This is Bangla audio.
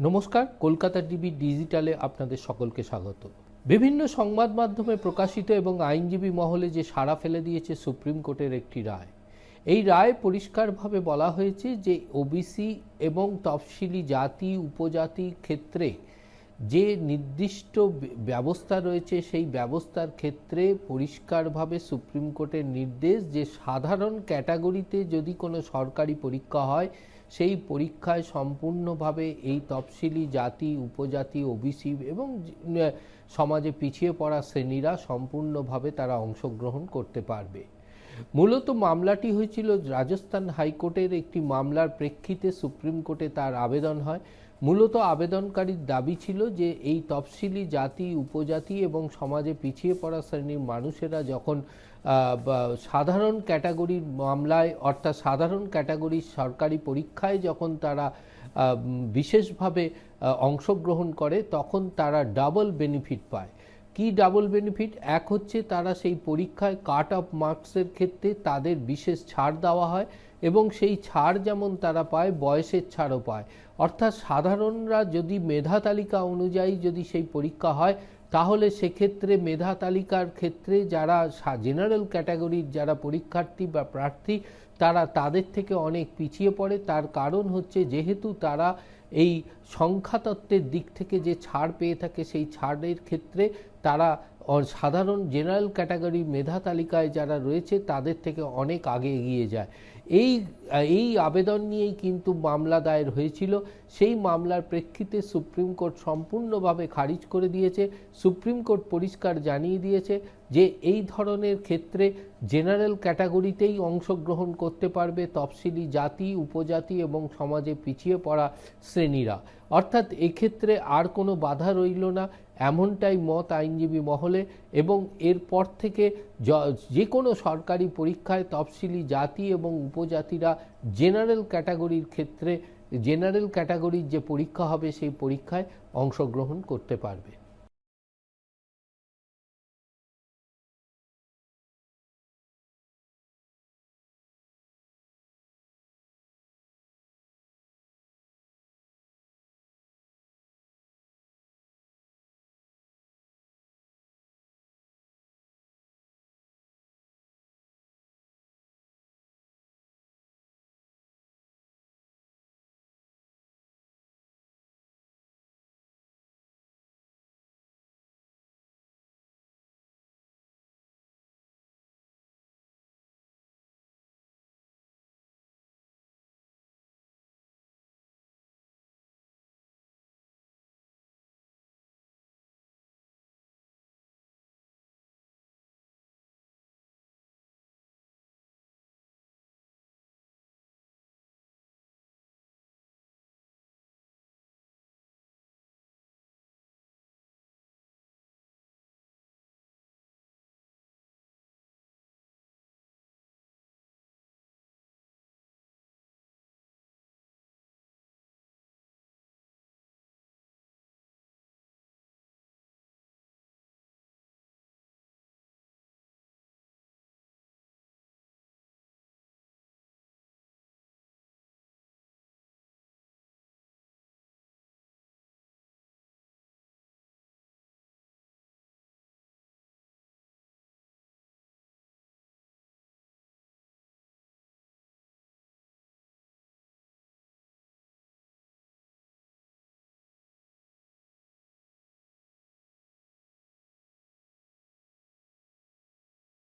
নমস্কার, কলকাতা টিভি ডিজিটালে আপনাদের সকলকে স্বাগত। বিভিন্ন সংবাদ মাধ্যমে প্রকাশিত এবং আইনজীবী মহলে যে সাড়া ফেলে দিয়েছে সুপ্রিম কোর্টের একটি রায়। এই রায় পরিষ্কারভাবে বলা হয়েছে যে ওবিসি এবং তফসিলি জাতি উপজাতির ক্ষেত্রে যে নির্দিষ্ট ব্যবস্থা রয়েছে সেই ব্যবস্থার ক্ষেত্রে পরিষ্কারভাবে সুপ্রিম কোর্টের নির্দেশ যে সাধারণ ক্যাটাগরিতে যদি কোনো সরকারি পরীক্ষা হয় সেই পরীক্ষায় সম্পূর্ণভাবে এই তফসিলি জাতি উপজাতি ওবিসি এবং সমাজে পিছিয়ে পড়া শ্রেণীরা সম্পূর্ণভাবে তারা অংশগ্রহণ করতে পারবে। মূলত মামলাটি হয়েছিল রাজস্থান হাইকোর্টের একটি মামলার প্রেক্ষিতে সুপ্রিম কোর্টে তার আবেদন হয়। মূলত আবেদনকারীর দাবি ছিল যে এই তফসিলি জাতি উপজাতি এবং সমাজে পিছিয়ে পড়া শ্রেণীর মানুষেরা যখন সাধারণ ক্যাটাগরির মামলায় অর্থাৎ সাধারণ ক্যাটাগরির সরকারি পরীক্ষায় যখন তারা বিশেষভাবে অংশগ্রহণ করে তখন তারা ডাবল বেনিফিট পায়। কি ডাবল বেনিফিট? এক হচ্ছে তারা সেই পরীক্ষায় কাট অফ মার্কসের ক্ষেত্রে তাদের বিশেষ ছাড় দেওয়া হয় এবং সেই ছাড় যেমন তারা পায় বয়সের ছাড়ও পায়। অর্থাৎ সাধারণরা যদি মেধা তালিকা অনুযায়ী যদি সেই পরীক্ষা হয় তাহলে সেক্ষেত্রে মেধা তালিকার ক্ষেত্রে যারা জেনারেল ক্যাটাগরির যারা পরীক্ষার্থী বা প্রার্থী তারা তাদের থেকে অনেক পিছিয়ে পড়ে। তার কারণ হচ্ছে যেহেতু তারা এই সংখ্যাতত্ত্বের দিক থেকে যে ছাড় পেয়ে থাকে সেই ছাড়ের ক্ষেত্রে তারা সাধারণ জেনারেল ক্যাটাগরি মেধা তালিকায় যারা রয়েছে তাদের থেকে অনেক আগে এগিয়ে যায়। এই আবেদন নিয়েই কিন্তু মামলা দায়ের হয়েছিল। সেই মামলার প্রেক্ষিতে সুপ্রিম কোর্ট সম্পূর্ণভাবে খারিজ করে দিয়েছে। সুপ্রিম কোর্ট পরিষ্কার জানিয়ে দিয়েছে যে এই ধরনের ক্ষেত্রে জেনারেল ক্যাটাগরিতেই অংশগ্রহণ করতে পারবে তফসিলি জাতি উপজাতি এবং সমাজে পিছিয়ে পড়া শ্রেণীরা। অর্থাৎ এক্ষেত্রে আর কোনো বাধা রইল না, এমনটাই মত আইনজীবী মহলে। এবং এরপর থেকে যে কোনো সরকারি পরীক্ষায় তফসিলি জাতি এবং উপজাতিরা জেনারেল ক্যাটাগরির ক্ষেত্রে জেনারেল ক্যাটাগরির যে পরীক্ষা হবে সেই পরীক্ষায় অংশগ্রহণ করতে পারবে।